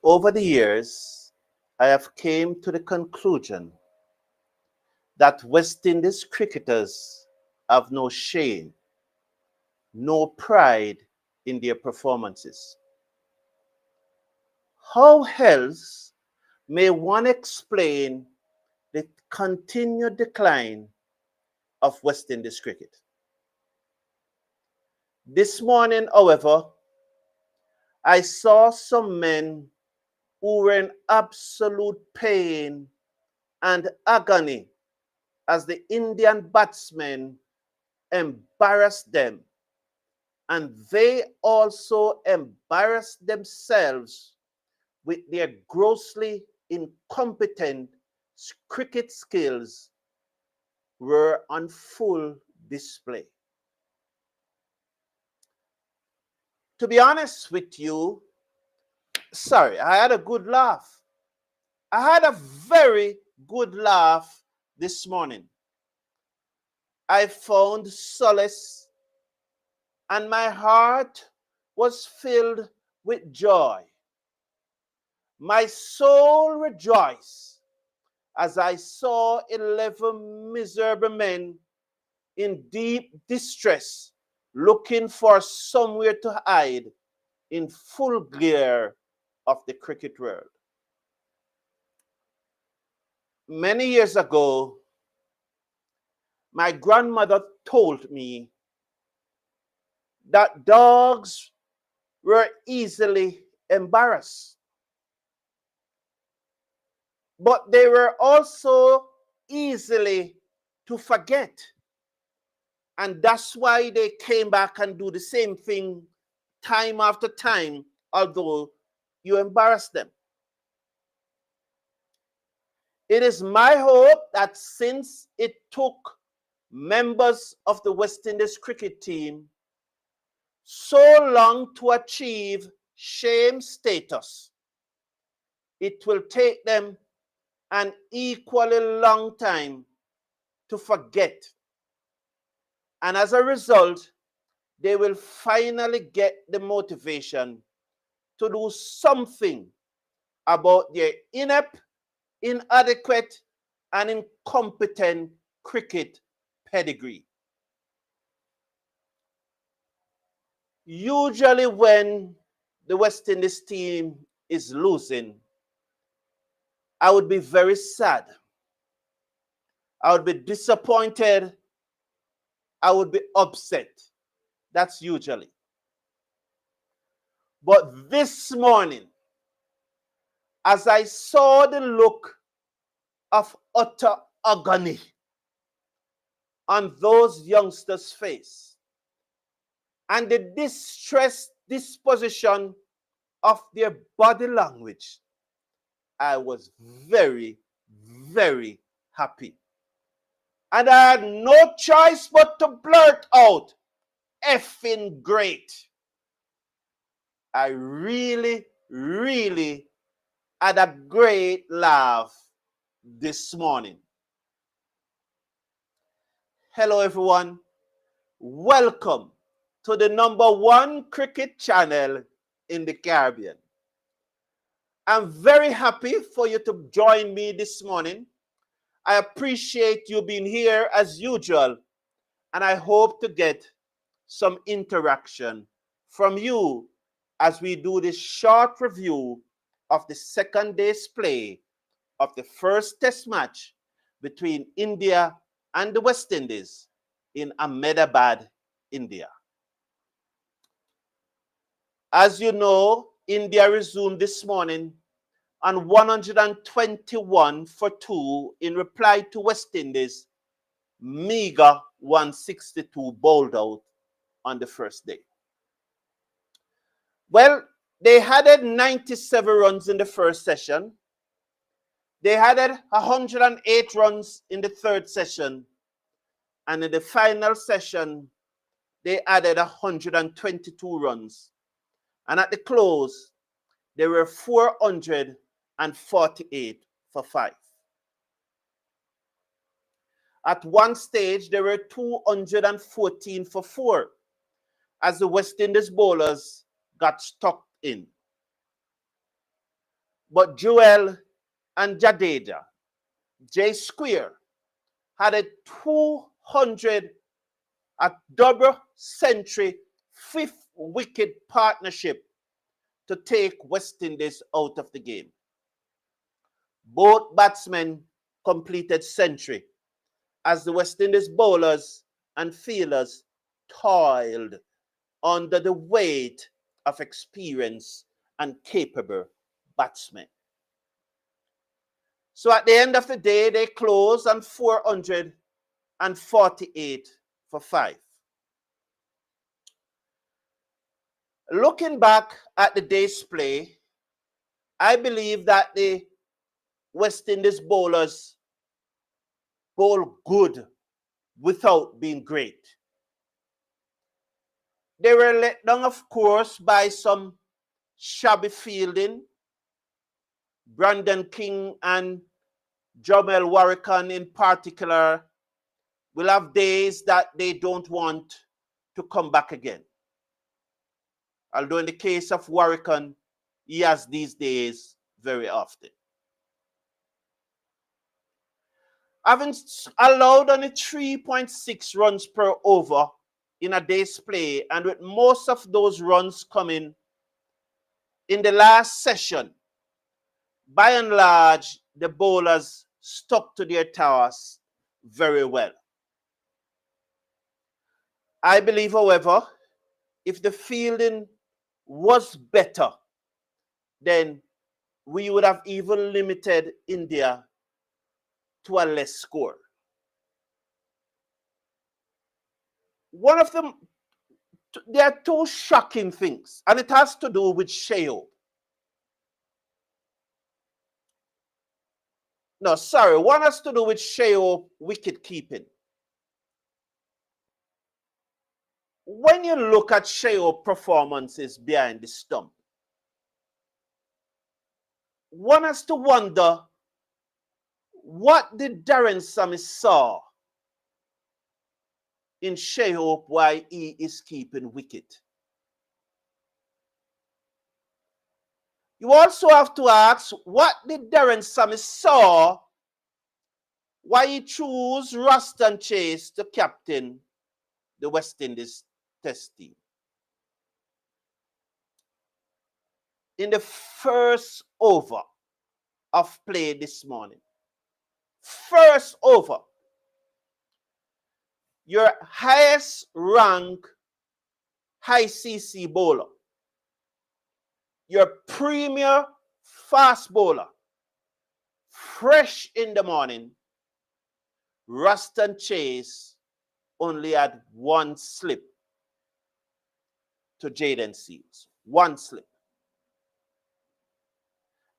Over the years, I have came to the conclusion that West Indies cricketers have no shame, no pride in their performances. How else may one explain the continued decline of West Indies cricket? This morning, however, I saw some men who were in absolute pain and agony as the Indian batsmen embarrassed them, and they also embarrassed themselves with their grossly incompetent cricket skills were on full display. To be honest with you, sorry, I had a good laugh. I had a very good laugh this morning. I found solace and my heart was filled with joy. My soul rejoiced as I saw 11 miserable men in deep distress looking for somewhere to hide in full glare of the cricket world. Many years ago, my grandmother told me that dogs were easily embarrassed, but they were also easily to forget. And that's why they came back and do the same thing time after time, although you embarrass them. It is my hope that since it took members of the West Indies cricket team so long to achieve shame status, it will take them an equally long time to forget. And as a result, they will finally get the motivation to do something about their inept, inadequate, and incompetent cricket pedigree. Usually when the West Indies team is losing, I would be very sad. I would be disappointed. I would be upset. That's usually. But this morning, as I saw the look of utter agony on those youngsters' face and the distressed disposition of their body language, I was very, very happy. And I had no choice but to blurt out, effing great. I really, really had a great laugh this morning. Hello, everyone. Welcome to the #1 cricket channel in the Caribbean. I'm very happy for you to join me this morning. I appreciate you being here as usual, and I hope to get some interaction from you as we do this short review of the second day's play of the first test match between India and the West Indies in Ahmedabad, India. As you know, India resumed this morning on 121 for 2 in reply to West Indies' meager 162 bowled out on the first day. Well, they added 97 runs in the first session. They added 108 runs in the third session. And in the final session, they added 122 runs. And at the close, they were 448 for 5. At one stage, they were 214 for 4 as the West Indies bowlers got stuck in. But Joel and Jadeja, J Square, had a 200, a double century, fifth wicket partnership to take West Indies out of the game. Both batsmen completed century as the West Indies bowlers and fielders toiled under the weight of experienced and capable batsmen. So at the end of the day, they closed on 448 for 5. Looking back at the day's play, I believe that the West Indies bowlers bowl good without being great. They were let down, of course, by some shabby fielding. Brandon King and Jamel Warrican in particular will have days that they don't want to come back again. Although in the case of Warrican, he has these days very often. Having allowed only 3.6 runs per over in a day's play, and with most of those runs coming in the last session, by and large, the bowlers stuck to their task very well. I believe, however, if the fielding was better, then we would have even limited India to a less score. One of them, there are two shocking things, and it has to do with Sheo. No, sorry, one has to do with Sheo wicket keeping. When you look at Sheo performances behind the stump, one has to wonder, what did Darren Sammy saw in Sheo why he is keeping wicket? You also have to ask, what did Darren Sammy saw why he chose Ruston Chase to captain the West Indies Test team? In the first over of play this morning, first over, your highest rank high CC bowler, your premier fast bowler, fresh in the morning, Ruston Chase only had one slip to Jaden Seals. One slip.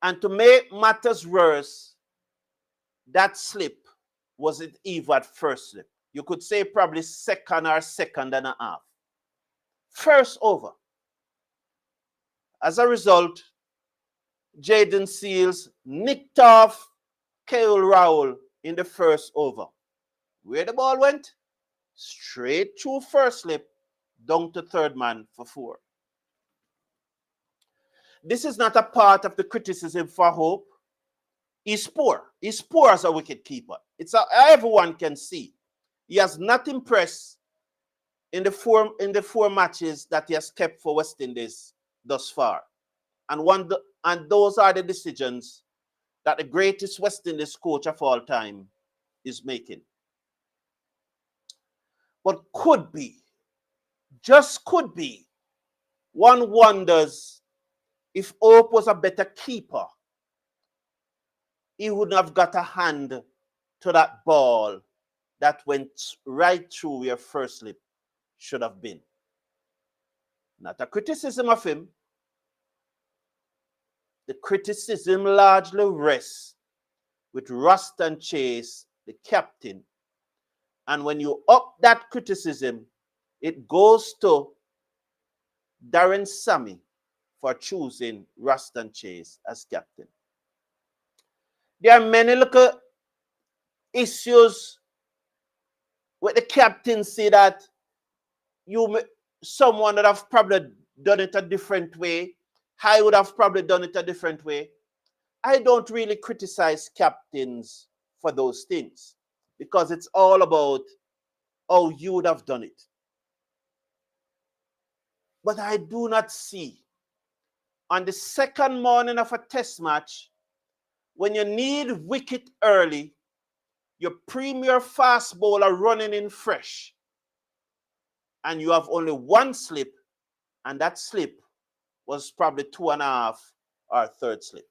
And to make matters worse, that slip wasn't even first slip. You could say probably second or second and a half. First over. As a result, Jaden Seals nicked off KL Rahul in the first over. Where the ball went? Straight through first slip, down to third man for 4. This is not a part of the criticism for Hope. He's poor. He's poor as a wicket keeper. Everyone can see. He has not impressed in the four matches that he has kept for West Indies thus far. And those are the decisions that the greatest West Indies coach of all time is making. But could be, just could be, one wonders if Hope was a better keeper, he wouldn't have got a hand to that ball that went right through where first slip should have been. Not a criticism of him. The criticism largely rests with Ruston Chase, the captain. And when you up that criticism, it goes to Darren Sammy for choosing Ruston Chase as captain. There are many little issues with the captaincy that someone would have probably done it a different way. I would have probably done it a different way. I don't really criticize captains for those things because it's all about how you would have done it. But I do not see on the second morning of a test match, when you need wicket early, your premier fast bowler running in fresh, and you have only one slip, and that slip was probably 2.5 or third slip.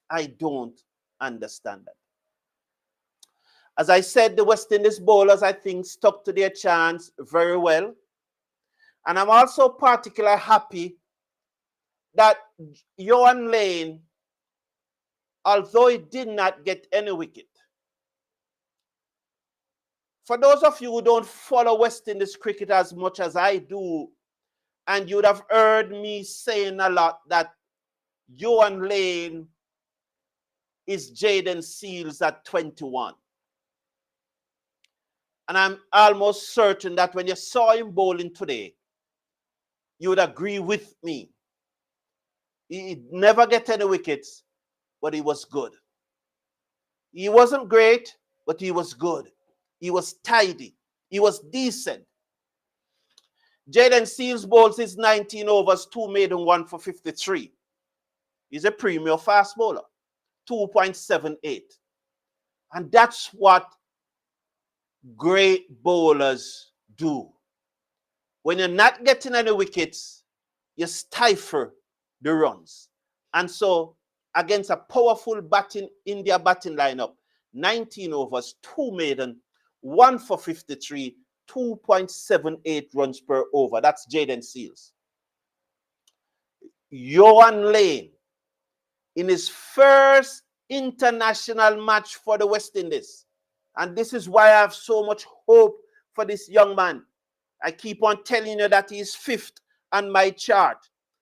I don't understand that. As I said, the West Indies bowlers, I think, stuck to their chance very well. And I'm also particularly happy that Johan Lane, although he did not get any wicket, for those of you who don't follow West Indies cricket as much as I do, and you would have heard me saying a lot that Johan Lane is Jaden Seals at 21. And I'm almost certain that when you saw him bowling today, you would agree with me. He never get any wickets, but he was good. He wasn't great, but he was good. He was tidy. He was decent. Jaden Seals bowls his 19 overs, 2 maiden, 1 for 53. He's a premier fast bowler, 2.78. And that's what great bowlers do. When you're not getting any wickets, you stifle the runs. And so, against a powerful India batting lineup, 19 overs, 2 maiden, 1 for 53, 2.78 runs per over. That's Jaden Seals. Johan Lane, in his first international match for the West Indies, and this is why I have so much hope for this young man. I keep on telling you that he's 5th on my chart.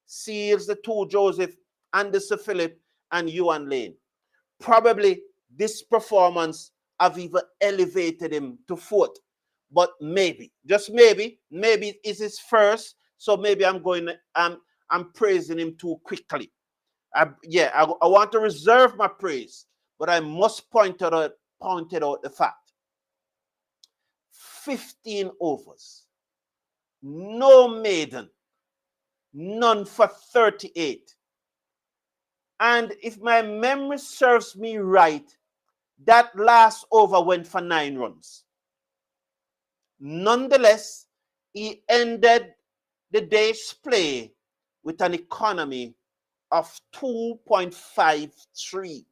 Seals, the two Joseph, Anderson Phillip, and Johan Lane. Probably this performance have even elevated him to 4th. But maybe, just maybe it's his first. So maybe I'm praising him too quickly. I want to reserve my praise, but I must point out the fact. 15 overs, no maiden, none for 38. And if my memory serves me right, that last over went for 9 runs. Nonetheless, he ended the day's play with an economy of 2.53.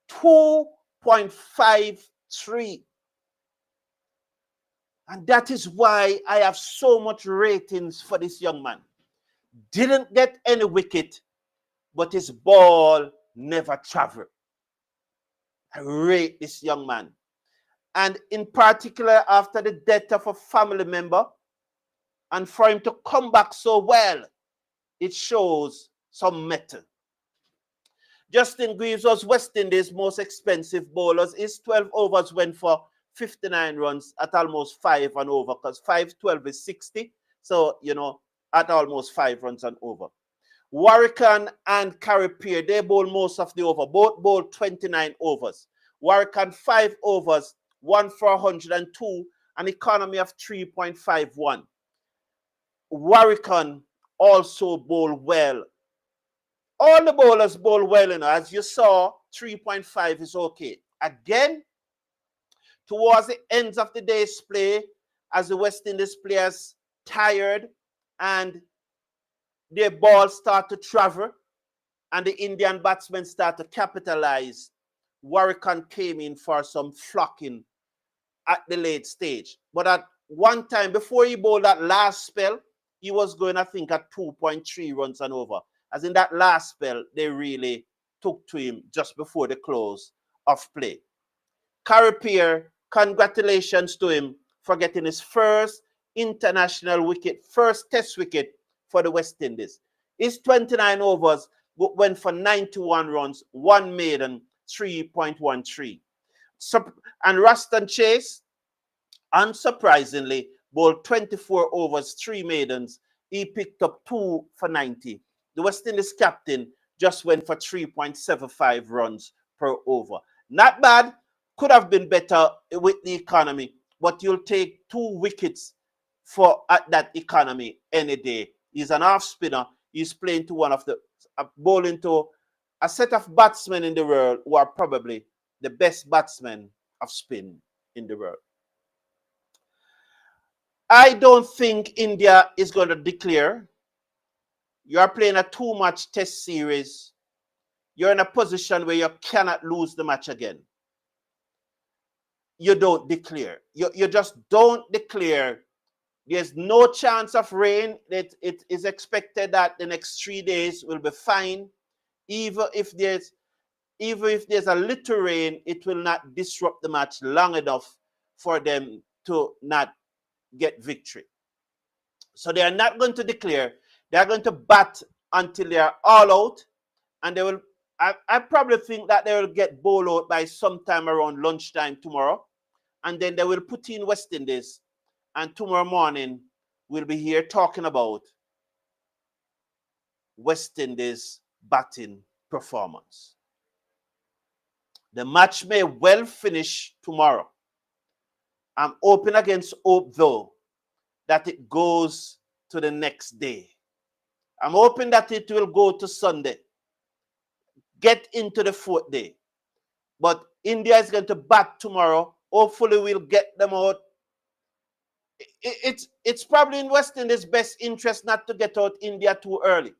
2.53. And that is why I have so much ratings for this young man. Didn't get any wicket, but his ball never traveled. I rate this young man. And in particular, after the death of a family member, and for him to come back so well, it shows some mettle. Justin Greaves was West Indies' most expensive bowlers. His 12 overs went for 59 runs at almost 5 and over, because 5-12 is 60. So, at almost 5 runs and over. Warrican and Carripier, they bowl most of the over. Both bowled 29 overs. Warrican 5 overs, 1 for 102, an economy of 3.51. Warrican also bowled well. All the bowlers bowl well, as you saw, 3.5 is okay. Again, towards the ends of the day's play, as the West Indies players tired and their balls start to travel and the Indian batsmen start to capitalize, Warrican came in for some flocking at the late stage. But at one time, before he bowled that last spell, he was going, I think, at 2.3 runs and over. As in that last spell, they really took to him just before the close of play. Carripier, congratulations to him for getting his first international wicket, first test wicket for the West Indies. His 29 overs went for 91 runs, 1 maiden, 3.13. And Ruston Chase, unsurprisingly, bowled 24 overs, 3 maidens. He picked up 2 for 90. The West Indies captain just went for 3.75 runs per over. Not bad. Could have been better with the economy, but you'll take 2 wickets for at that economy any day. He's an off spinner. He's playing to one of the bowling to a set of batsmen in the world who are probably the best batsmen of spin in the world. I don't think India is going to declare. You are playing a too-much test series. You're in a position where you cannot lose the match again. You don't declare. You just don't declare. There's no chance of rain. It is expected that the next 3 days will be fine. Even if there's a little rain, it will not disrupt the match long enough for them to not get victory. So they are not going to declare. They are going to bat until they are all out, and they will. I probably think that they will get bowled out by sometime around lunchtime tomorrow, and then they will put in West Indies, and tomorrow morning we'll be here talking about West Indies batting performance. The match may well finish tomorrow. I'm hoping against hope, though, that it goes to the next day. I'm hoping that it will go to Sunday, get into the 4th day. But India is going to bat tomorrow. Hopefully, we'll get them out. It's probably in West Indies' best interest not to get out India too early,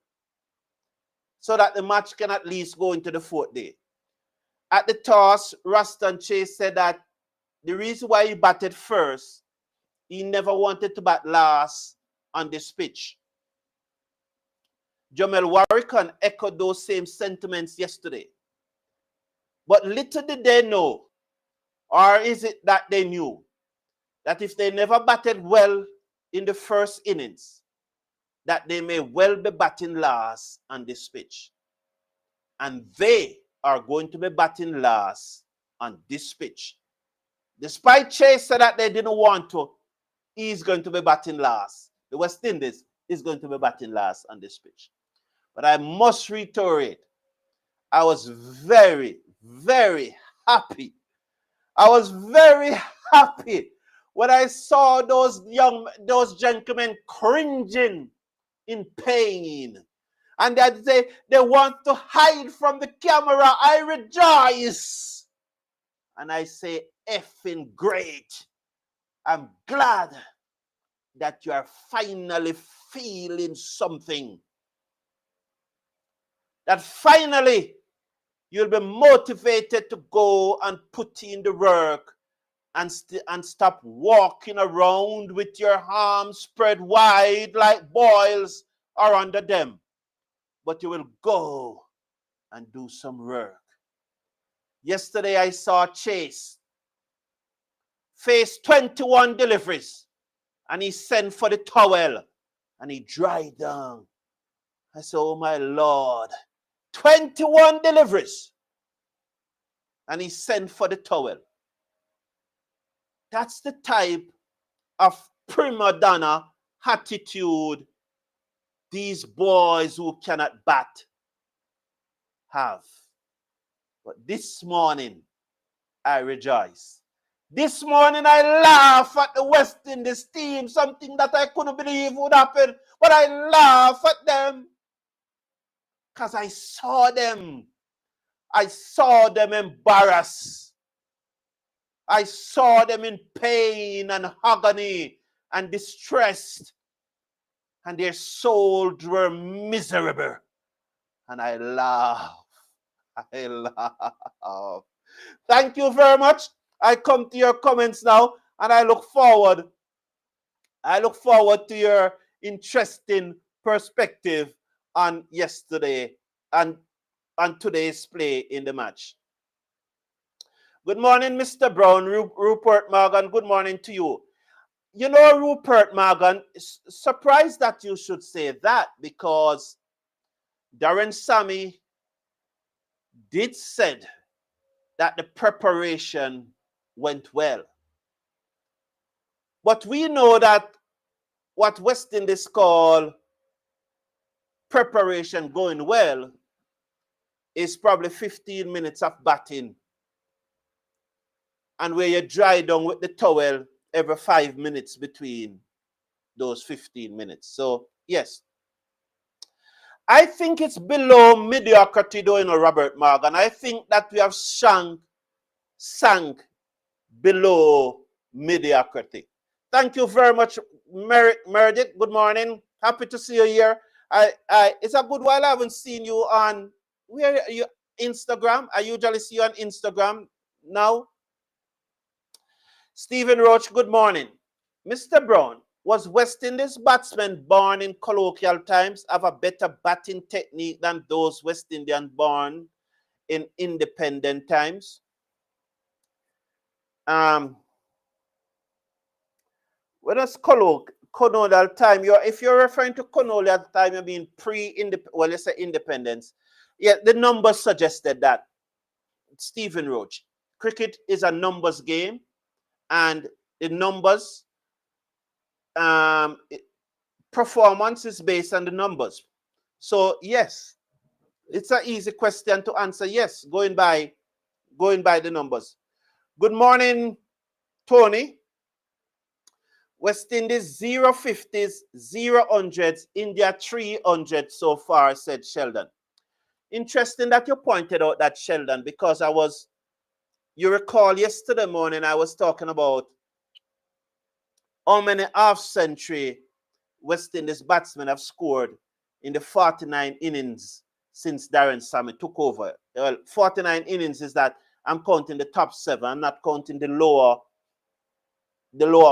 so that the match can at least go into the 4th day. At the toss, Ruston Chase said that the reason why he batted first, he never wanted to bat last on this pitch. Jamel Warrican echoed those same sentiments yesterday. But little did they know, or is it that they knew, that if they never batted well in the first innings, that they may well be batting last on this pitch. And they are going to be batting last on this pitch. Despite Chase said that they didn't want to, he's going to be batting last. The West Indies is going to be batting last on this pitch. But I must reiterate, I was very, very happy. I was very happy when I saw those gentlemen cringing in pain. And they want to hide from the camera. I rejoice. And I say, effing great. I'm glad that you are finally feeling something. That finally you'll be motivated to go and put in the work and stop walking around with your arms spread wide like boils are under them. But you will go and do some work. Yesterday I saw Chase face 21 deliveries, and he sent for the towel and he dried down. I said, oh my Lord, 21 deliveries, and he sent for the towel. That's the type of prima donna attitude these boys who cannot bat have. But this morning, I rejoice. This morning, I laugh at the West Indies team, something that I couldn't believe would happen. But I laugh at them because I saw them. I saw them embarrassed. I saw them in pain and agony and distressed. And their souls were miserable. And I laugh. I laugh. Thank you very much. I come to your comments now, and I look forward to your interesting perspective on yesterday and on today's play in the match. Good morning, Mr. Brown. Rupert Morgan, good morning to you. You know, Rupert Morgan, surprised that you should say that, because Darren Sammy did said that the preparation went well. But we know that what West Indies call preparation going well is probably 15 minutes of batting, and where you dry down with the towel every 5 minutes between those 15 minutes. So, yes. I think it's below mediocrity though, Robert Morgan. I think that we have sank below mediocrity. Thank you very much, Meredith. Good morning. Happy to see you here. It's a good while I haven't seen you on, where are you? Instagram. I usually see you on Instagram now. Stephen Roach, good morning. Mr. Brown, was West Indies batsmen born in colloquial times have a better batting technique than those West Indians born in independent times? When it's colonial time, if you're referring to colonial time, you mean well, let's say independence. Yeah, the numbers suggested that. Stephen Roach, cricket is a numbers game, and the numbers, performance is based on the numbers. So yes, it's an easy question to answer. Yes, going by the numbers. Good morning, Tony. West Indies 0 50s, 0 100s, India 300 so far, said Sheldon. Interesting that you pointed out that, Sheldon, because you recall yesterday morning I was talking about how many half-century West Indies batsmen have scored in the 49 innings since Darren Sammy took over. Well, 49 innings is that I'm counting the top 7. I'm not counting the lower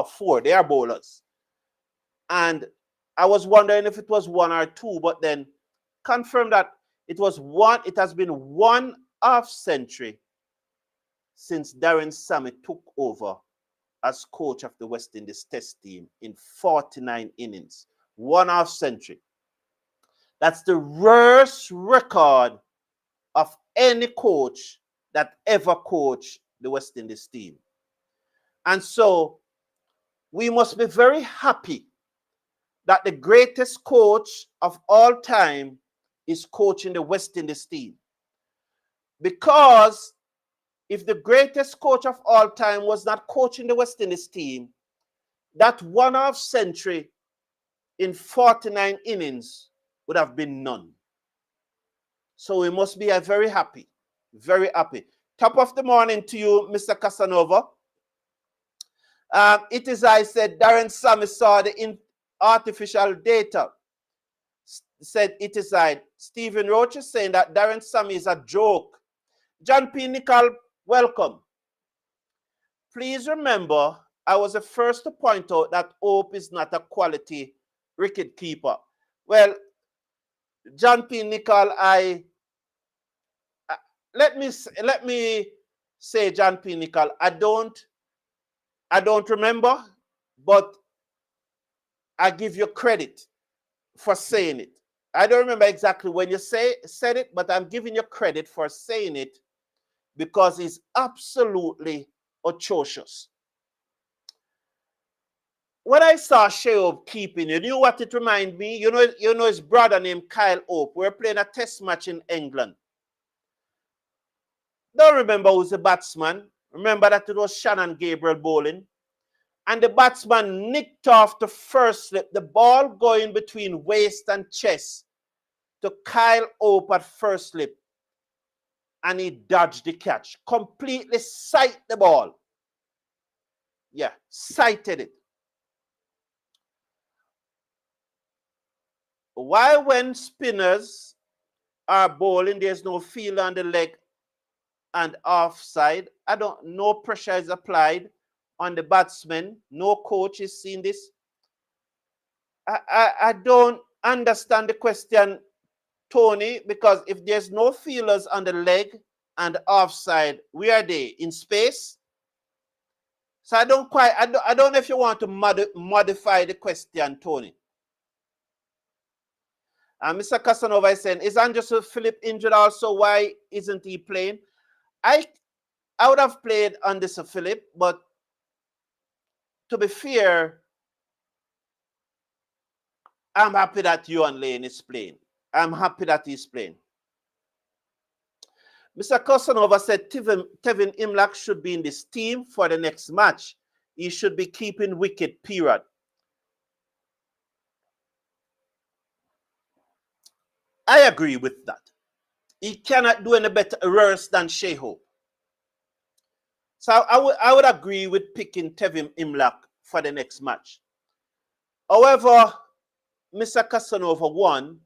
4. They are bowlers. And I was wondering if it was 1 or 2, but then confirmed that it was 1. It has been 1 half-century since Darren Sammy took over as coach of the West Indies Test team in 49 innings. 1 half-century. That's the worst record of any coach that ever coached the West Indies team. And so we must be very happy that the greatest coach of all time is coaching the West Indies team. Because if the greatest coach of all time was not coaching the West Indies team, that 1 half-century in 49 innings would have been none. So we must be very happy, very happy. Top of the morning to you, Mr. Casanova. It is, I said, Darren Sammy saw the artificial data. Said it is, I. Stephen Roach is saying that Darren Sammy is a joke. John P. Nicol, welcome. Please remember, I was the first to point out that Hope is not a quality wicket keeper. Well, John P. Nicol, let me say, John P. Nicol, I don't remember, but I give you credit for saying it. I don't remember exactly when you said it, but I'm giving you credit for saying it because it's absolutely atrocious. When I saw Shea Hope keeping, you knew what it reminded me? You know his brother named Kyle Hope. We're playing a test match in England. Don't remember who's the batsman. Remember that it was Shannon Gabriel bowling. And the batsman nicked off the first slip, the ball going between waist and chest to Kyle Hope at first slip. And he dodged the catch. Completely sighted the ball. Yeah, sighted it. Why when spinners are bowling, there's no feel on the leg and offside? No pressure is applied on the batsman. No coach is seeing this. I don't understand the question, Tony, because if there's no feelers on the leg and offside, where are they? In space? So I don't know if you want to modify the question, Tony. And Mr. Casanova is saying, is Anderson Phillip injured also? Why isn't he playing? I would have played Anderson Phillip, but to be fair, I'm happy that Yuan Lane is playing. I'm happy that he's playing. Mr. Kosanova said Tevin Imlach should be in this team for the next match. He should be keeping wicket, period. I agree with that. He cannot do any better worse than Shai Hope. So I would agree with picking Tevin Imlach for the next match. However, Mr. Casanova, one,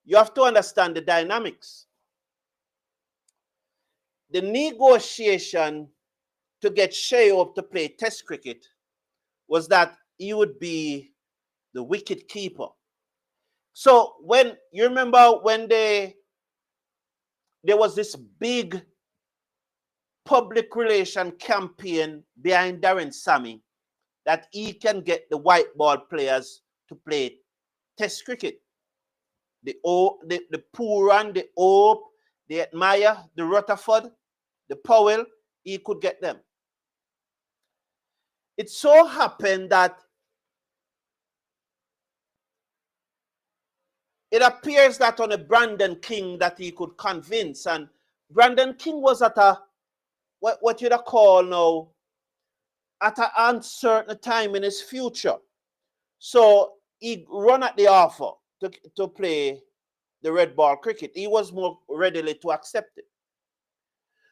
you have to understand the dynamics. The negotiation to get Shai Hope to play Test cricket was that he would be the wicket keeper. So when you remember when there was this big public relation campaign behind Darren Sammy that he can get the white ball players to play Test cricket. The Pooran, the Hope, the Admire, the Rutherford, the Powell, he could get them. It so happened that it appears that on a Brandon King that he could convince, and Brandon King was at a what you'd call now at an uncertain time in his future. So he run at the offer to play the red ball cricket. He was more readily to accept it.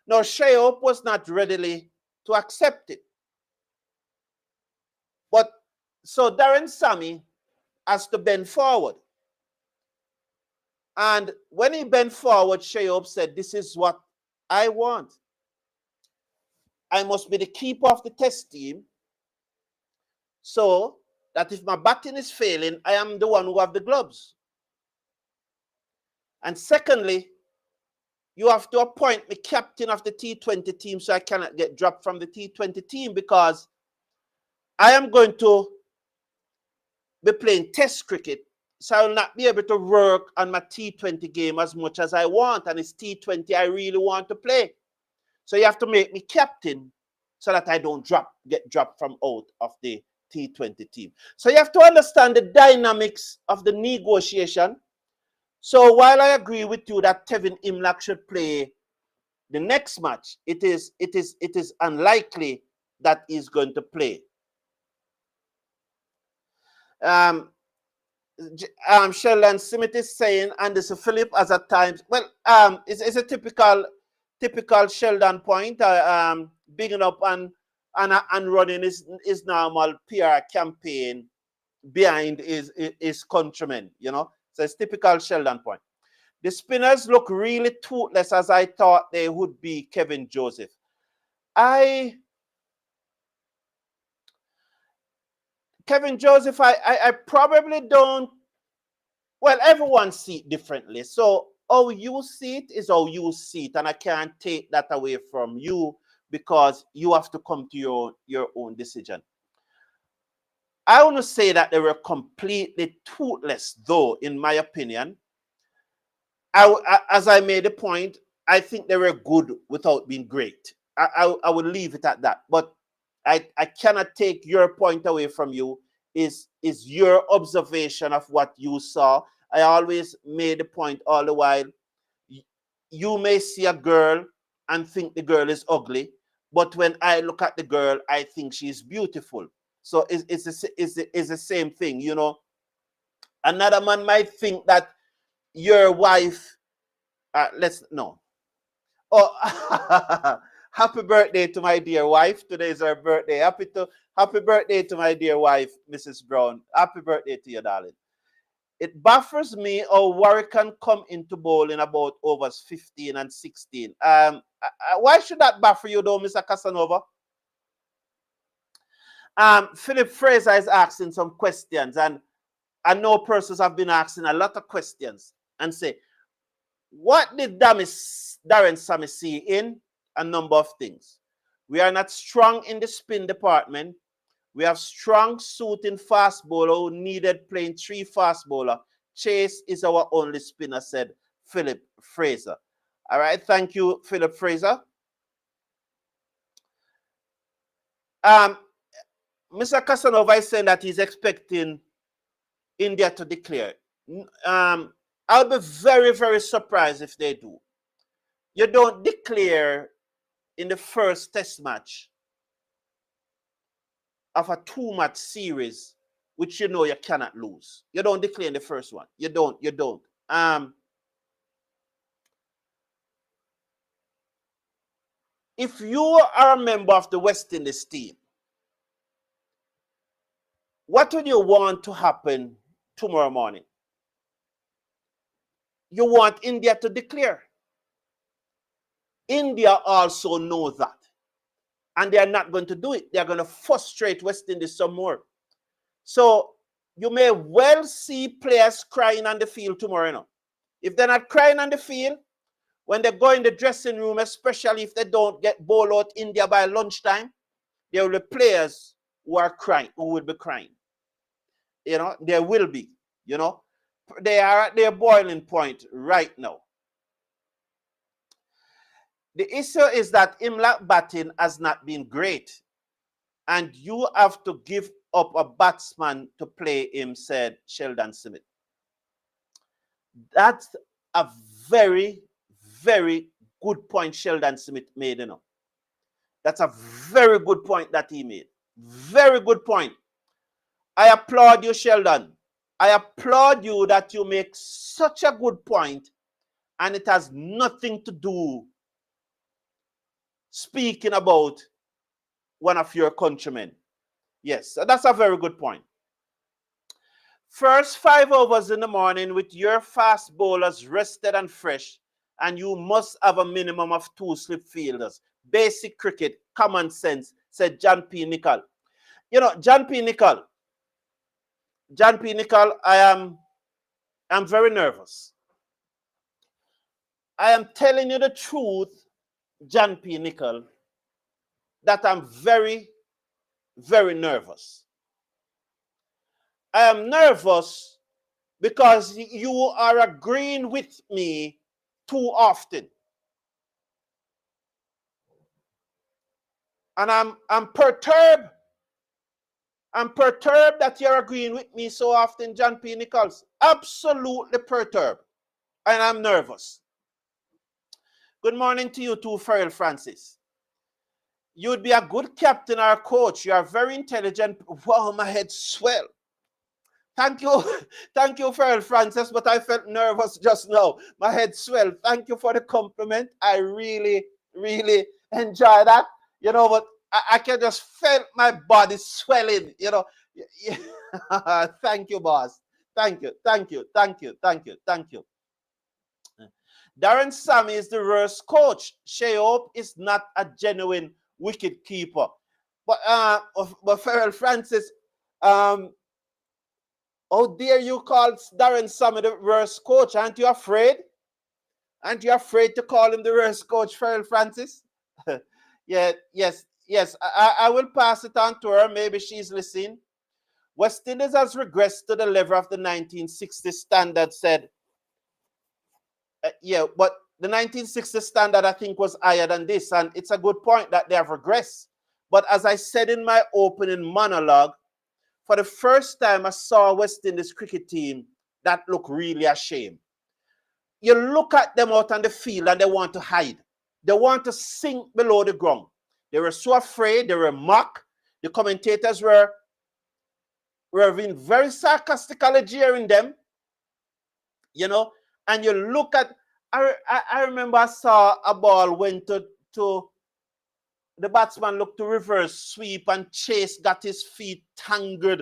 Now Shai Hope was not readily to accept it. But so Darren Sammy has to bend forward. And when he bent forward, Shai Hope said, "This is what I want. I must be the keeper of the Test team so that if my batting is failing, I am the one who have the gloves. And secondly, you have to appoint me captain of the T20 team so I cannot get dropped from the T20 team because I am going to be playing Test cricket, so I will not be able to work on my T20 game as much as I want, and it's T20 I really want to play. So you have to make me captain so that I don't get dropped from out of the T20 team." So you have to understand the dynamics of the negotiation. So while I agree with you that Tevin Imlach should play the next match, it is unlikely that he's going to play. Sheldon Smith is saying, Anderson Phillip as at times, well, it's a typical Sheldon point, bigging up and running his normal PR campaign behind his countrymen, you know. So it's typical Sheldon point. The spinners look really toothless as I thought they would be, Kevin Joseph. Kevin Joseph, I probably don't, well, everyone see it differently. So how you see it is how you see it, and I can't take that away from you because you have to come to your own decision. I want to say that they were completely toothless, though, in my opinion. As I made the point, I think they were good without being great. I would leave it at that. But I cannot take your point away from you. Is your observation of what you saw. I always made the point all the while. You may see a girl and think the girl is ugly, but when I look at the girl, I think she's beautiful. So it's the same thing, you know. Another man might think that your wife, Oh, happy birthday to my dear wife. Today is her birthday. Happy birthday to my dear wife, Mrs. Brown. Happy birthday to you, darling. It baffles me how Warwick can come into bowl in about overs 15 and 16. Why should that baffle you, though, Mr. Casanova? Philip Fraser is asking some questions, and I know persons have been asking a lot of questions and say, what did Darren Sammy see in? A number of things. We are not strong in the spin department. We have strong suit in fast bowler who needed playing 3 fast bowler. Chase is our only spinner, said Philip Fraser. All right, thank you, Philip Fraser. Mr. Casanova is saying that he's expecting India to declare. I'll be very, very surprised if they do. You don't declare in the first test match of a 2-match series, which you know you cannot lose. You don't declare in the first one. You don't. If you are a member of the West Indies team, what would you want to happen tomorrow morning? You want India to declare. India also knows that. And they are not going to do it. They are going to frustrate West Indies some more. So you may well see players crying on the field tomorrow. You know. If they're not crying on the field, when they go in the dressing room, especially if they don't get ball out India by lunchtime, there will be players who are crying, who will be crying. You know, there will be, you know. They are at their boiling point right now. The issue is that Imlak batting has not been great. And you have to give up a batsman to play him, said Sheldon Smith. That's a very, very good point Sheldon Smith made, you know. That's a very good point that he made. Very good point. I applaud you, Sheldon. I applaud you that you make such a good point, and it has nothing to do speaking about one of your countrymen. Yes, that's a very good point. First 5 overs in the morning with your fast bowlers rested and fresh, and you must have a minimum of 2 slip fielders. Basic cricket, common sense, said John P. Nichol. You know, John P. Nichol, I'm very nervous. I am telling you the truth, John P. Nichol, that I'm very, very nervous. I am nervous because you are agreeing with me too often. And I'm perturbed. I'm perturbed that you're agreeing with me so often, John P. Nichols. Absolutely perturbed. And I'm nervous. Good morning to you too, Farrell Francis. You'd be a good captain or coach. You are very intelligent. Wow, my head swell. Thank you, Farrell Francis, but I felt nervous just now. My head swelled. Thank you for the compliment. I really, really enjoy that. You know, but I can just feel my body swelling, you know. Thank you, boss. Thank you. Darren Sammy is the worst coach. Sheop is not a genuine wicket keeper. But Farrell Francis, how dare you call Darren Sammy the worst coach? Aren't you afraid? Aren't you afraid to call him the worst coach, Farrell Francis? Yes. I will pass it on to her. Maybe she's listening. West Indies has regressed to the level of the 1960 standard, said. But the 1960 standard, I think, was higher than this. And it's a good point that they have regressed. But as I said in my opening monologue, for the first time, I saw a West Indies cricket team that looked really ashamed. You look at them out on the field and they want to hide. They want to sink below the ground. They were so afraid. They were mocked. The commentators were being very sarcastically jeering them. You know, and you look at, I remember I saw a ball went to the batsman looked to reverse sweep and Chase got his feet tangled.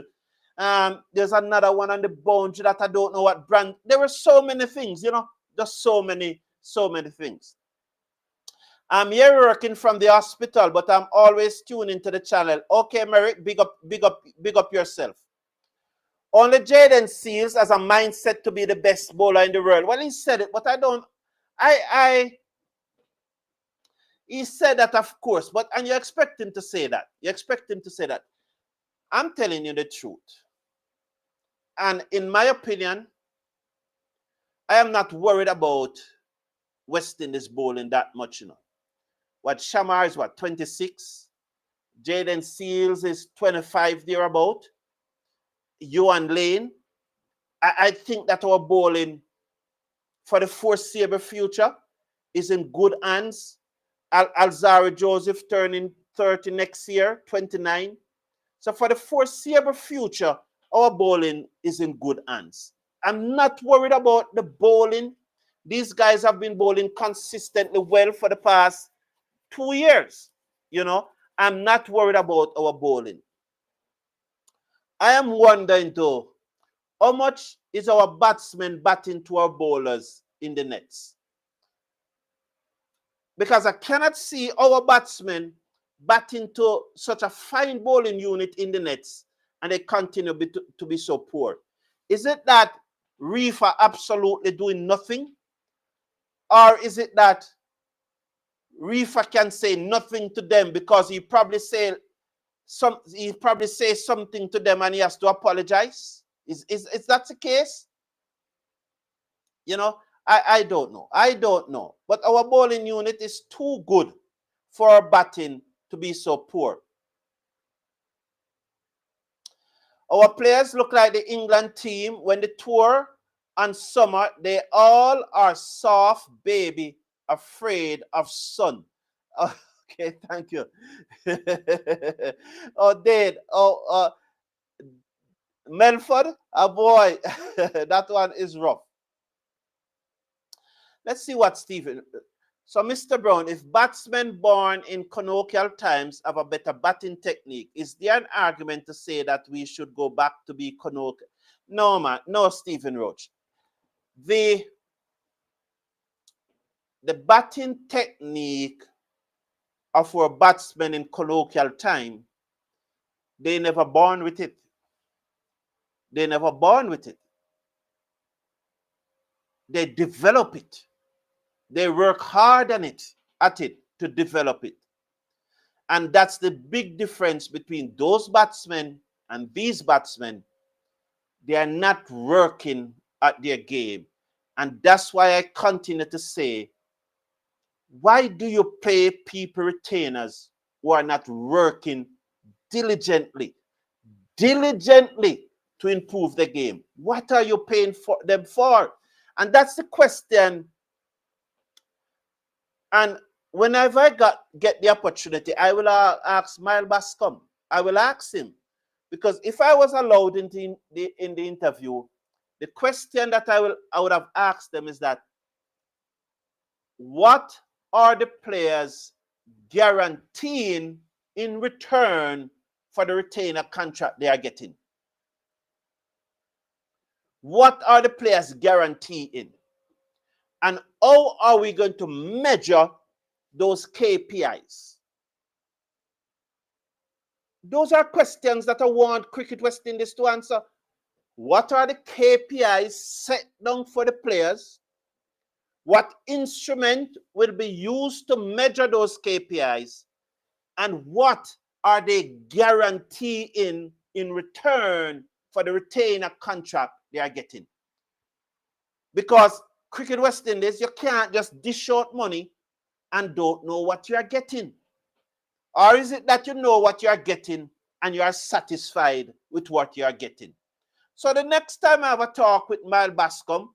There's another one on the boundary that I don't know what brand. There were so many things, you know, just so many things. I'm here working from the hospital, but I'm always tuning into the channel. Okay, Merrick, big up yourself. Only Jaden Seals has a mindset to be the best bowler in the world. Well, he said it, but I don't. He said that, of course, and you expect him to say that. I'm telling you the truth. And in my opinion, I am not worried about West Indies bowling that much, you know. What Shamar is 26. Jaden Seals is 25 thereabout. Yuan Lane. I think that our bowling for the foreseeable future is in good hands. Alzari Joseph turning 30 next year, 29. So for the foreseeable future, our bowling is in good hands. I'm not worried about the bowling. These guys have been bowling consistently well for the past 2 years. You know, I'm not worried about our bowling. I am wondering though, how much is our batsmen batting to our bowlers in the nets? Because I cannot see our batsmen batting to such a fine bowling unit in the nets and they continue to be so poor. Is it that Reef are absolutely doing nothing? Or is it that Reefer can say nothing to them because he probably say something to them and he has to apologize? Is that the case? You know, I don't know. I don't know. But our bowling unit is too good for our batting to be so poor. Our players look like the England team when they tour on summer. They all are soft baby, afraid of sun. Okay, thank you. Oh, Dade. Oh, Melford. Oh, boy. That one is rough. Let's see what Stephen. So, Mr. Brown, if batsmen born in colonial times have a better batting technique, is there an argument to say that we should go back to be colonial? No, man. No, Stephen Roach. The batting technique of our batsmen in colloquial time, they never born with it. They never born with it. They develop it. They work hard on it, at it, to develop it. And that's the big difference between those batsmen and these batsmen. They are not working at their game. And that's why I continue to say, why do you pay people retainers who are not working diligently to improve the game? What are you paying for them for? And that's the question. And whenever I get the opportunity, I will ask Miles Bascom. I will ask him. Because if I was allowed in the interview, the question that I would have asked them is that, what are the players guaranteeing in return for the retainer contract they are getting? What are the players guaranteeing? And how are we going to measure those KPIs? Those are questions that I want Cricket West Indies to answer. What are the KPIs set down for the players? What instrument will be used to measure those KPIs? And what are they guaranteeing in return for the retainer contract they are getting? Because Cricket West Indies, you can't just dish out money and don't know what you are getting. Or is it that you know what you are getting and you are satisfied with what you are getting? So the next time I have a talk with Miles Bascom,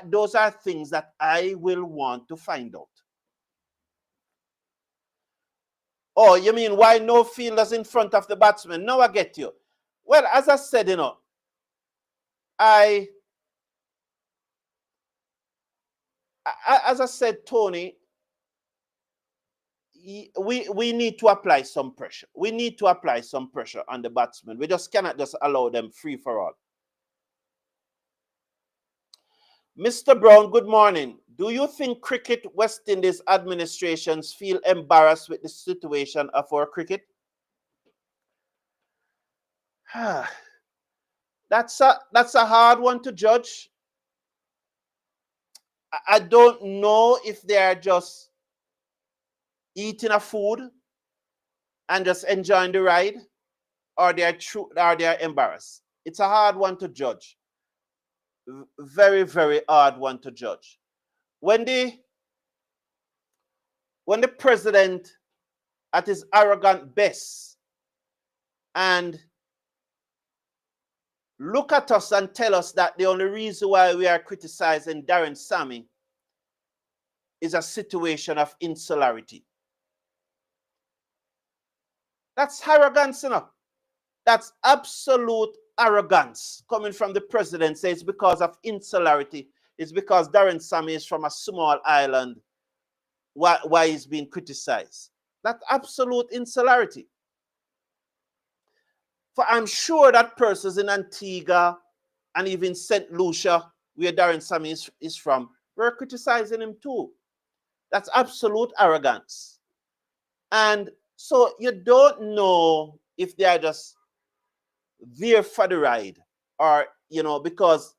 those are things that I will want to find out. Oh, you mean why no fielders in front of the batsman? Now I get you. Well, as I said, as I said, Tony, we need to apply some pressure. We need to apply some pressure on the batsmen. We just cannot just allow them free for all. Mr. Brown, good morning. Do you think Cricket West Indies administrations feel embarrassed with the situation of our cricket? That's a hard one to judge. I don't know if they are just eating a food and just enjoying the ride, or they are embarrassed. It's a hard one to judge. Very, very hard one to judge. When the president at his arrogant best and look at us and tell us that the only reason why we are criticizing Darren Sammy is a situation of insularity. That's arrogance, you know. That's absolute arrogance coming from the president. Says it's because of insularity. It's because Darren Sammy is from a small island. Why he's being criticized? That's absolute insularity. For I'm sure that persons in Antigua and even St. Lucia, where Darren Sammy is from, were criticizing him too. That's absolute arrogance. And so you don't know if they are just there for the ride or, you know, because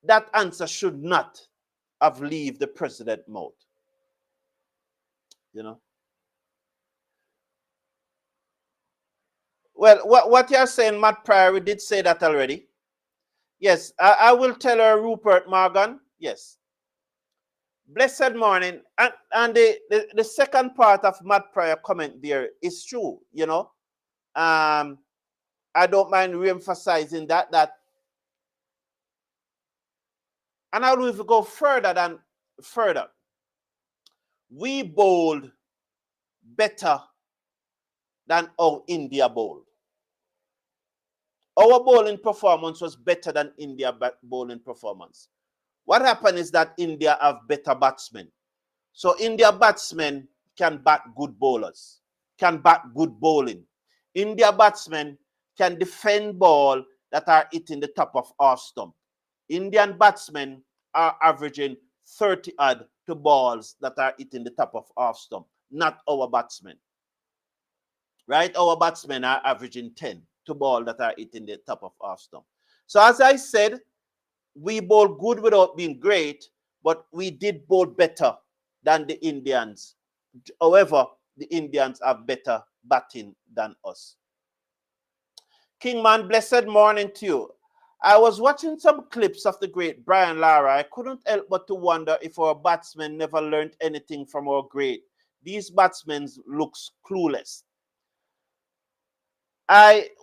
that answer should not have left the president's mouth. You know? Well, what you're saying, Matt Pryor, we did say that already. Yes, I will tell her, Rupert Morgan. Yes. Blessed morning. And the second part of Matt Pryor comment there is true, you know. I don't mind re-emphasizing that. And I will even go further. We bowled better than how India bowled. Our bowling performance was better than India bowling performance. What happened is that India have better batsmen. So India batsmen can bat good bowlers, can bat good bowling. India batsmen can defend ball that are hitting the top of off stump. Indian batsmen are averaging 30 odd to balls that are hitting the top of off stump, not our batsmen. Right? Our batsmen are averaging 10 to ball that are hitting the top of off stump. So as I said, we bowled good without being great, but we did bowl better than the Indians. However, the Indians have better batting than us. Kingman, blessed morning to you. I was watching some clips of the great Brian Lara. I couldn't help but to wonder if our batsmen never learned anything from our great. These batsmen looks clueless.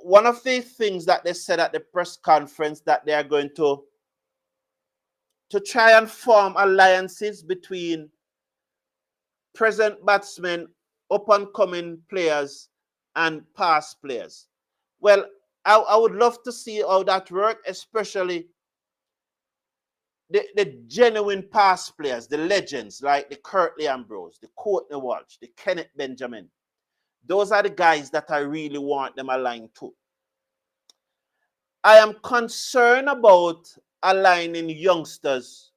One of the things that they said at the press conference that they are going to try and form alliances between present batsmen, up-and-coming players, and past players. Well, I would love to see how that works, especially the genuine past players, the legends like the Curtly Ambrose, the Courtney Walsh, the Kenneth Benjamin. Those are the guys that I really want them aligned to. I am concerned about aligning youngsters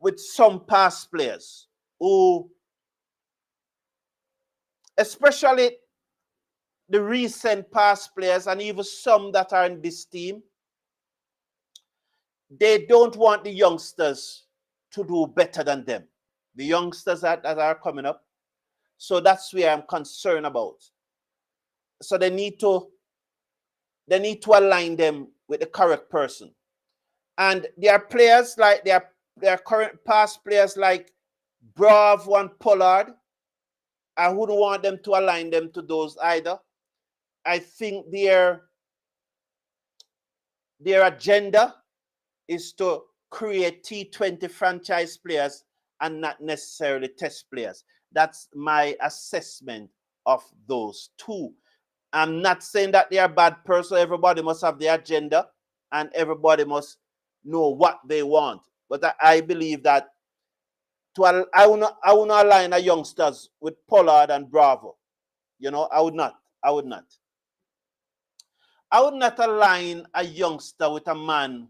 with some past players who, especially the recent past players and even some that are in this team, they don't want the youngsters to do better than them. The youngsters that are coming up. So that's where I'm concerned about. So they need to align them with the correct person. And there are players like there are current past players like Bravo and Pollard. I wouldn't want them to align them to those either. I think their agenda is to create T20 franchise players and not necessarily test players. That's my assessment of those two. I'm not saying that they are bad person. Everybody must have their agenda and everybody must know what they want. But I believe that I will not align a youngsters with Pollard and Bravo. You know, I would not. I would not align a youngster with a man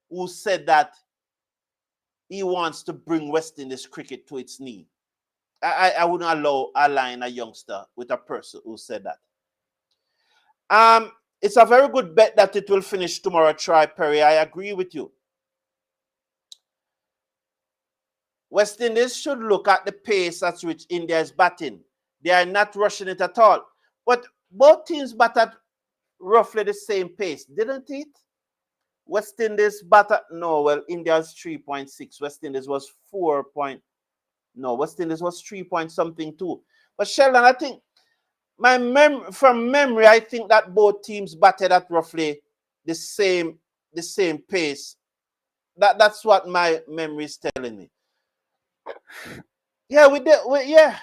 who said that he wants to bring West Indies cricket to its knee. I wouldn't align a youngster with a person who said that. It's a very good bet that it will finish tomorrow, Troy Perry. I agree with you. West Indies should look at the pace at which India is batting. They are not rushing it at all. But both teams batted roughly the same pace, didn't it? West Indies batted, no, well, India's 3.6. West Indies was 4. No, West Indies was 3 point something too. But Sheldon, I think from memory, I think that both teams batted at roughly the same pace. That's what my memory is telling me. Yeah, we did. Yeah,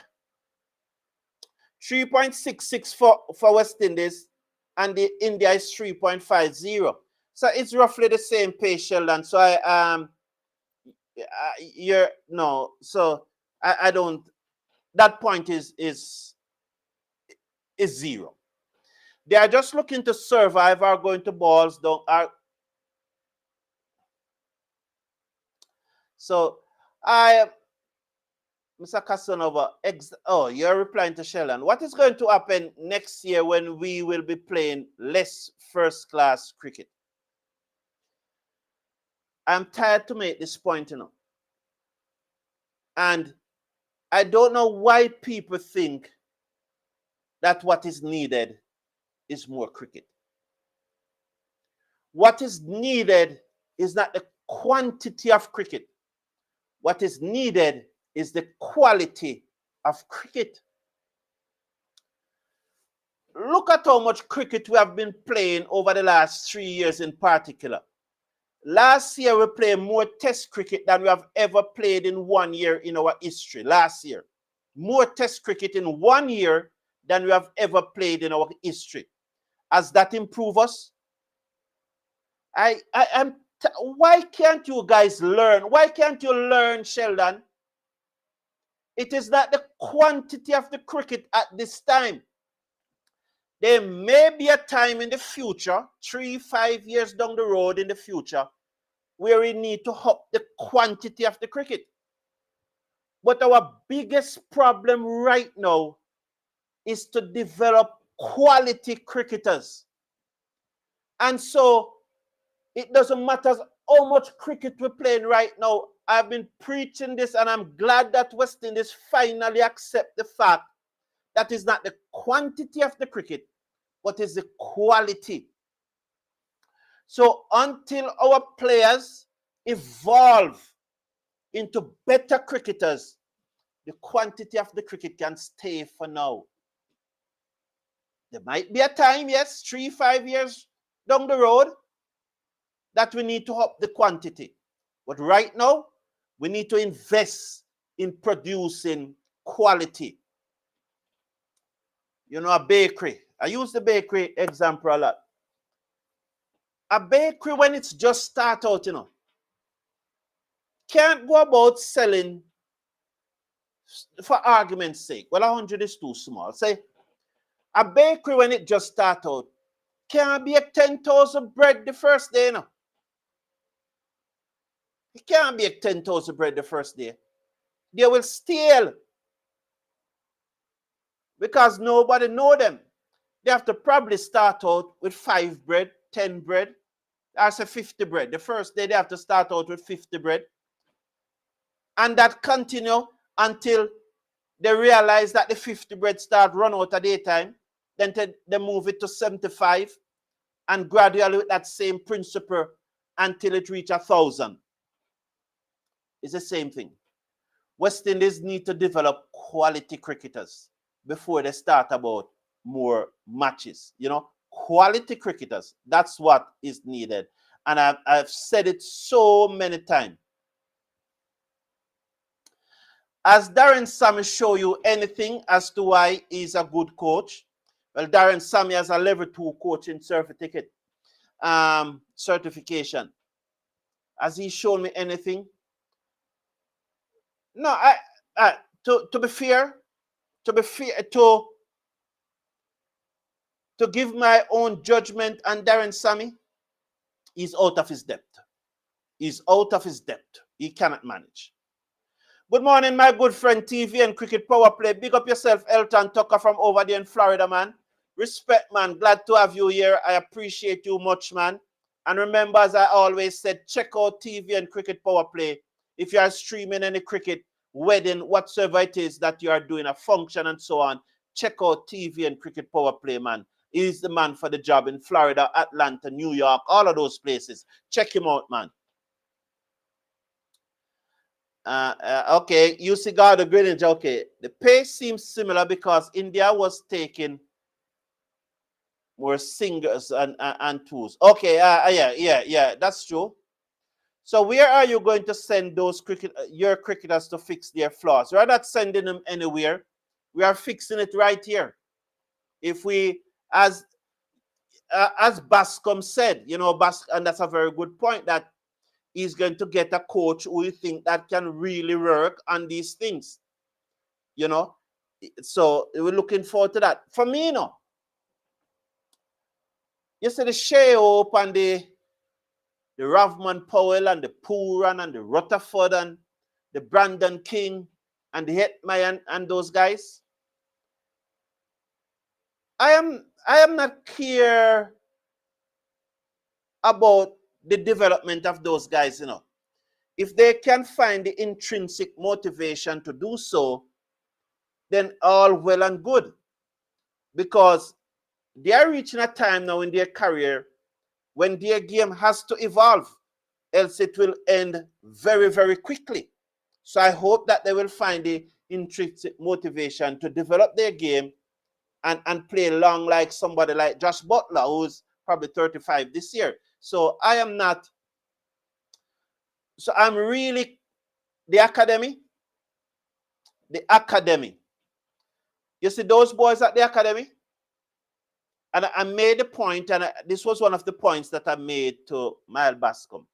3.66 for West Indies, and the India is 3.50. So it's roughly the same pace, Sheldon. So you're no. So I don't. That point is zero. They are just looking to survive, are going to balls, don't are. So Mr. Casanova, you're replying to Sheldon. What is going to happen next year when we will be playing less first-class cricket? I'm tired to make this point, And I don't know why people think that what is needed is more cricket. What is needed is not the quantity of cricket. What is needed is the quality of cricket. Look at how much cricket we have been playing over the last 3 years in particular. Last year, we played more test cricket than we have ever played in 1 year in our history. Last year. More test cricket in 1 year than we have ever played in our history. Has that improved us? Why can't you guys learn? Why can't you learn, Sheldon? It is not the quantity of the cricket at this time. There may be a time in the future, 3-5 years down the road in the future, where we need to up the quantity of the cricket. But our biggest problem right now is to develop quality cricketers. And so it doesn't matter how much cricket we're playing right now. I've been preaching this, and I'm glad that West Indies finally accept the fact that is not the quantity of the cricket, but is the quality. So until our players evolve into better cricketers, the quantity of the cricket can stay for now. There might be a time, yes, 3-5 years down the road, that we need to up the quantity. But right now, we need to invest in producing quality. You know, a bakery. I use the bakery example a lot. A bakery, when it's just start out, can't go about selling, for argument's sake, well, 100 is too small. Say, a bakery, when it just start out, can't bake 10,000 bread the first day, It can't bake 10,000 bread the first day. They will steal because nobody know them. They have to probably start out with 5 bread, 10 bread, or say 50 bread. The first day they have to start out with 50 bread. And that continue until they realize that the 50 bread start run out of daytime. Then they move it to 75, and gradually with that same principle until it reach 1,000. It's the same thing. West Indies need to develop quality cricketers before they start about more matches. Quality cricketers. That's what is needed. And I've said it so many times. Has Darren Sammy show you anything as to why he's a good coach? Well, Darren Sammy has a level 2 coaching certificate, certification. Has he shown me anything? No, to be fair, to give my own judgment on Darren Sammy, he's out of his depth. He's out of his depth. He cannot manage. Good morning, my good friend TV and Cricket Power Play. Big up yourself, Elton Tucker from over there in Florida, man. Respect, man. Glad to have you here. I appreciate you much, man. And remember, as I always said, check out TV and Cricket Power Play. If you are streaming any cricket, wedding, whatsoever it is that you are doing, a function and so on, check out TV and Cricket Power Play, man. He's the man for the job in Florida, Atlanta, New York, all of those places. Check him out, man. Okay, you see God the Greenwich. Okay, the pace seems similar because India was taking more singles and twos. Okay, yeah, that's true. So where are you going to send those your cricketers to fix their flaws? We're not sending them anywhere. We are fixing it right here. If we, as Bascom said, and that's a very good point, that he's going to get a coach who you think that can really work on these things. So we're looking forward to that. For me, you see the Shea-Hope and the Ravman Powell and the Pooran and the Rutherford and the Brandon King and the Hetmai and those guys. I am not clear about the development of those guys, If they can find the intrinsic motivation to do so, then all well and good. Because they are reaching a time now in their career when their game has to evolve, else it will end very, very quickly. So I hope that they will find the intrinsic motivation to develop their game and play long, like somebody like Josh Butler, who's probably 35 this year. So I'm really, the academy. You see those boys at the academy? And I made a point, and this was one of the points that I made to Miles Bascom.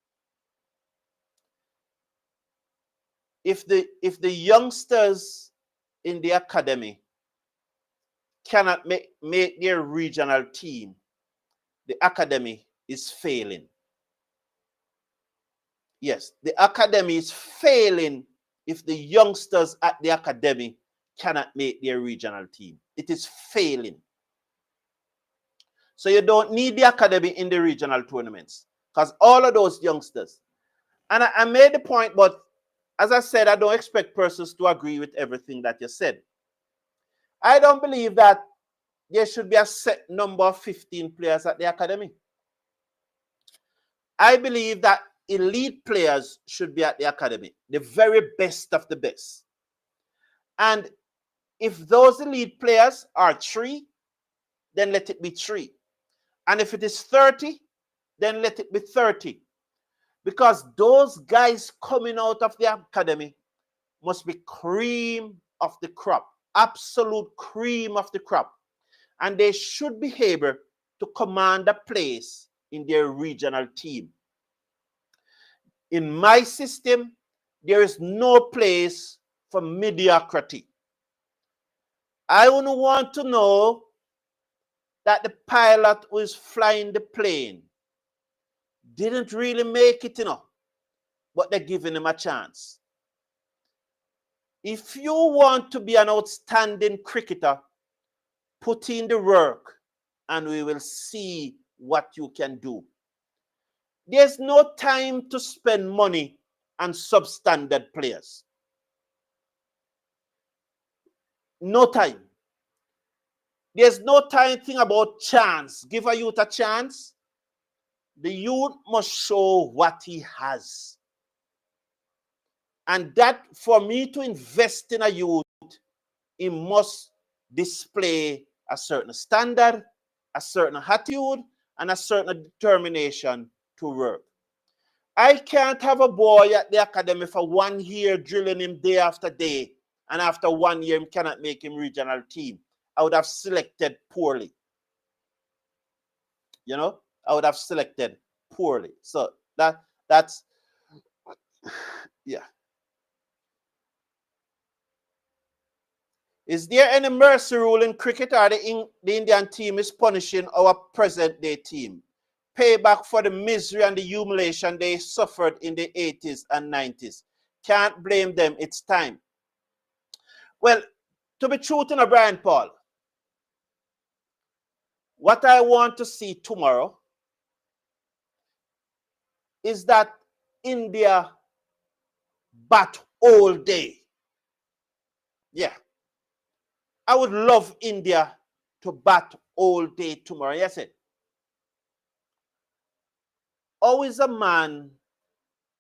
If the youngsters in the academy cannot make their regional team, the academy is failing. Yes, the academy is failing if the youngsters at the academy cannot make their regional team. It is failing. So you don't need the academy in the regional tournaments because all of those youngsters. And I made the point, but as I said, I don't expect persons to agree with everything that you said. I don't believe that there should be a set number of 15 players at the academy. I believe that elite players should be at the academy, the very best of the best. And if those elite players are 3, then let it be 3. And if it is 30, then let it be 30. Because those guys coming out of the academy must be cream of the crop, absolute cream of the crop. And they should be able to command a place in their regional team. In my system, there is no place for mediocrity. I only want to know that the pilot who is flying the plane didn't really make it, but they're giving him a chance. If you want to be an outstanding cricketer, put in the work and we will see what you can do. There's no time to spend money on substandard players. No time. There's no time to think about chance. Give a youth a chance. The youth must show what he has. And that, for me to invest in a youth, he must display a certain standard, a certain attitude, and a certain determination to work. I can't have a boy at the academy for 1 year drilling him day after day, and after 1 year, he cannot make him regional team. I would have selected poorly. I would have selected poorly. So that's yeah. Is there any mercy rule in cricket, or the Indian team is punishing our present day team? Payback for the misery and the humiliation they suffered in the 80s and 90s. Can't blame them, it's time. Well, to be true to Brian Paul, what I want to see tomorrow is that India bat all day. Yeah. I would love India to bat all day tomorrow. Yes, it. Always a man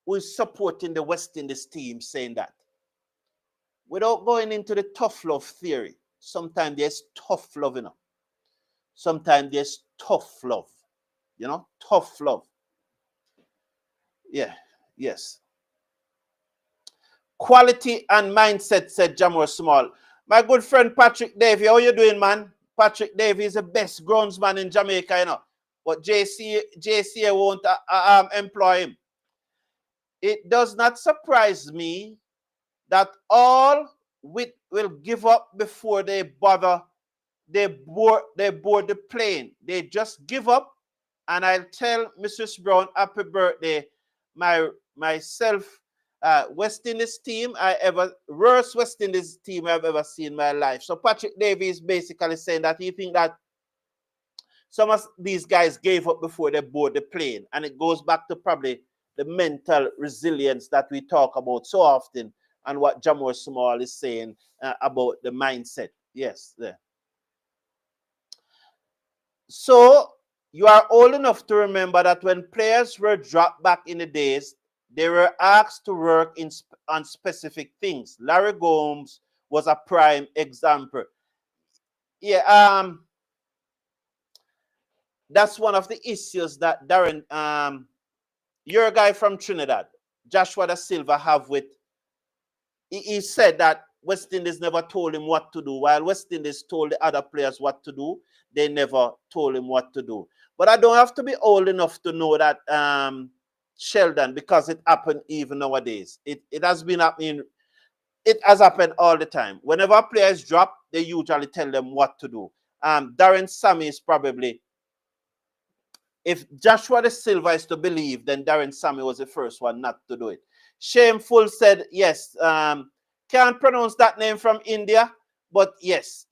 who is supporting the West Indies team saying that. Without going into the tough love theory, sometimes there's tough love, Sometimes there's tough love, tough love. Yeah. Yes. Quality and mindset, said Jamor Small. My good friend Patrick Davey, how you doing, man? Patrick Davey is the best groundsman in Jamaica, you know. But JCA won't employ him. It does not surprise me that all will give up before they bother. They board the plane. They just give up. And I'll tell Mrs. Brown, happy birthday. Myself, West Indies team, worst West Indies team I've ever seen in my life. So Patrick Davies is basically saying that he thinks that some of these guys gave up before they board the plane. And it goes back to probably the mental resilience that we talk about so often and what Jamor Small is saying about the mindset. Yes. There. So you are old enough to remember that when players were dropped back in the days, they were asked to work on specific things. Larry Gomes was a prime example. Yeah, that's one of the issues that Darren, your guy from Trinidad, Joshua Da Silva, have with. He said that West Indies never told him what to do, while West Indies told the other players what to do. They never told him what to do. But I don't have to be old enough to know that, Sheldon, because it happened even nowadays. It has been happening. It has happened all the time. Whenever players drop, they usually tell them what to do. Darren Sammy is probably, if Joshua Da Silva is to believe, then Darren Sammy was the first one not to do it. Shameful said, yes, can't pronounce that name from India, but yes.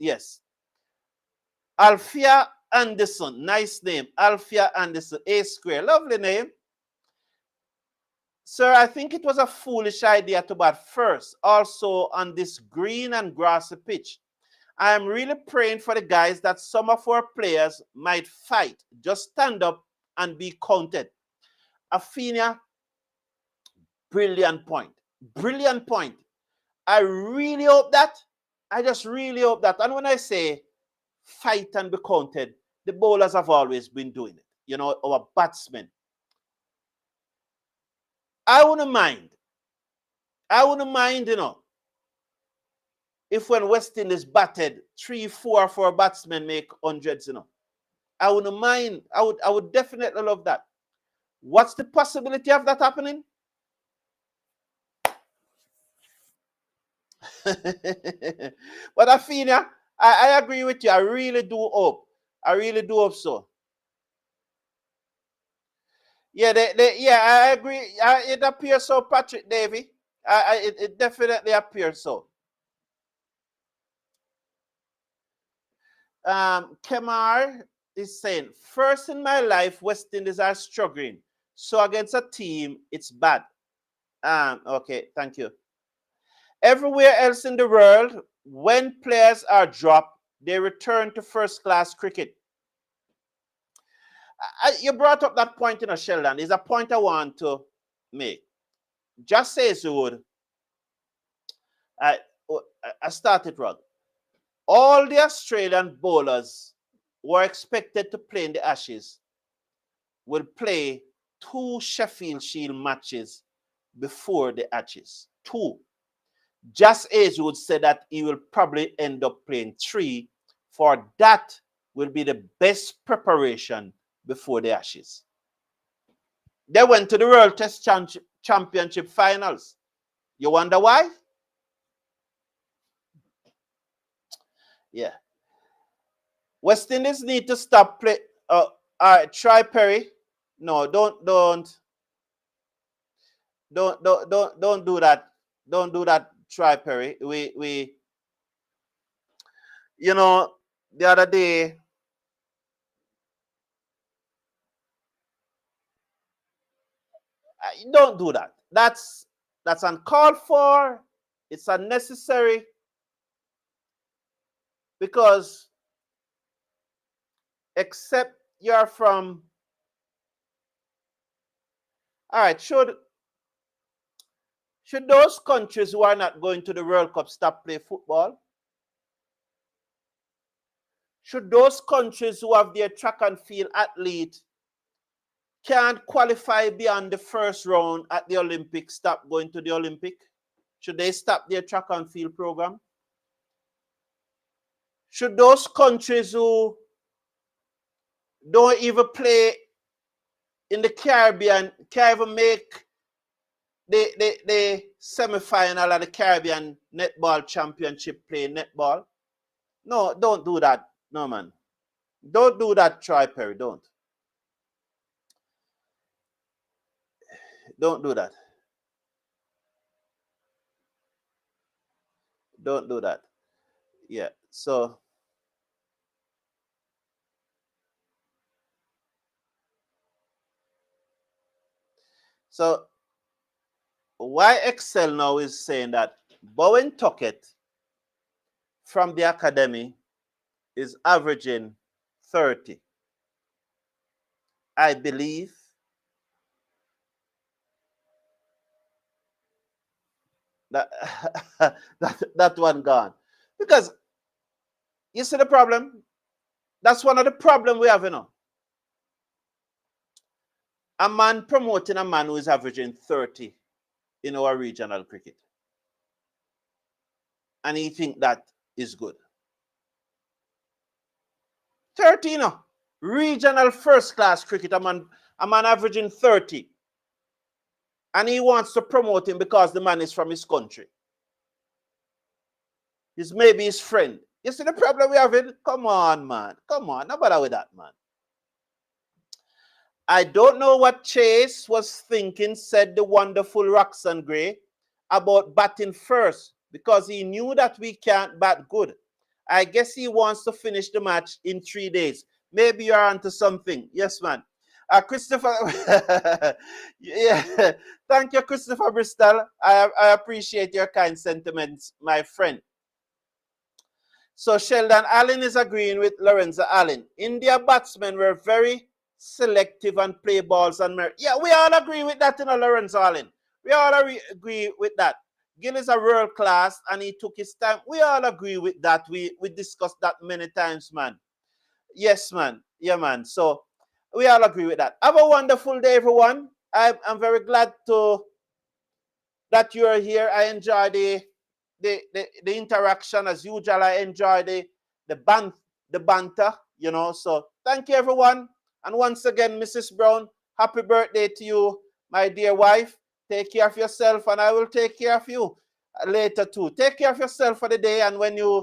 Alfia Anderson, nice name. Alfia Anderson, A square, lovely name. Sir, I think it was a foolish idea to bat first, also on this green and grassy pitch. I am really praying for the guys that some of our players might fight. Just stand up and be counted. Afinia, brilliant point. Brilliant point. I really hope that. I just really hope that. And when I say fight and be counted, the bowlers have always been doing it. You know, our batsmen. I wouldn't mind, you know, if when West Indies batted 3-4 for a batsman make hundreds, you know. I wouldn't mind. I would definitely love that. What's the possibility of that happening? But Afinia, I agree with you. I really do hope. I really do hope so. Yeah, I agree. It appears so, Patrick Davey. It definitely appears so. Kemar is saying, first in my life, West Indies are struggling. So against a team, it's bad. Okay, thank you. Everywhere else in the world, when players are dropped, they return to first-class cricket. You brought up that point, you know, Sheldon. It's a point I want to make. Just say so would. I started wrong. All the Australian bowlers who are expected to play in the Ashes will play 2 Sheffield Shield matches before the Ashes. 2. Just as you would say that he will probably end up playing 3. For that will be the best preparation before the Ashes. They went to the World Test Championship finals. You wonder why? Yeah. West Indies need to stop play. All right, try Perry. No, don't do that. Don't do that. Try Perry. We you know, the other day, don't do that. That's uncalled for. It's unnecessary because except you're from, all right, should those countries who are not going to the World Cup stop play football? Should those countries who have their track and field athlete can't qualify beyond the first round at the Olympics stop going to the Olympic? Should they stop their track and field program? Should those countries who don't even play in the Caribbean can't even make the semi-final of the Caribbean Netball Championship play netball? No, don't do that. No, man. Don't do that, Troy Perry. Don't. Don't do that. Don't do that. Yeah. So why Excel now is saying that Bowen Tuckett from the academy is averaging 30. I believe that that one gone. Because you see the problem? That's one of the problems we have, you know. A man promoting a man who is averaging 30 in our regional cricket. And he think that is good. 30, you know. Regional first class cricket, a man averaging 30. And he wants to promote him because the man is from his country. He's maybe his friend. You see the problem we have? Come on, man. Come on. No bother with that, man. I don't know what Chase was thinking, said the wonderful Roxanne Gray, about batting first, because he knew that we can't bat good. I guess he wants to finish the match in 3 days. Maybe you're onto something. Yes, man. Christopher, yeah. Thank you, Christopher Bristol. I appreciate your kind sentiments, my friend. So Sheldon Allen is agreeing with Lorenzo Allen. India batsmen were very selective and play balls and merit. Yeah, we all agree with that, you know, Lorenzo Allen. We all agree with that. Gill is a world class and he took his time. We all agree with that. We discussed that many times, man. Yes, man. Yeah, man. So we all agree with that. Have a wonderful day, everyone. I'm very glad that you are here. I enjoy the interaction as usual. I enjoy the banter, you know. So thank you, everyone. And once again, Mrs. Brown, happy birthday to you, my dear wife. Take care of yourself, and I will take care of you later too. Take care of yourself for the day, and later.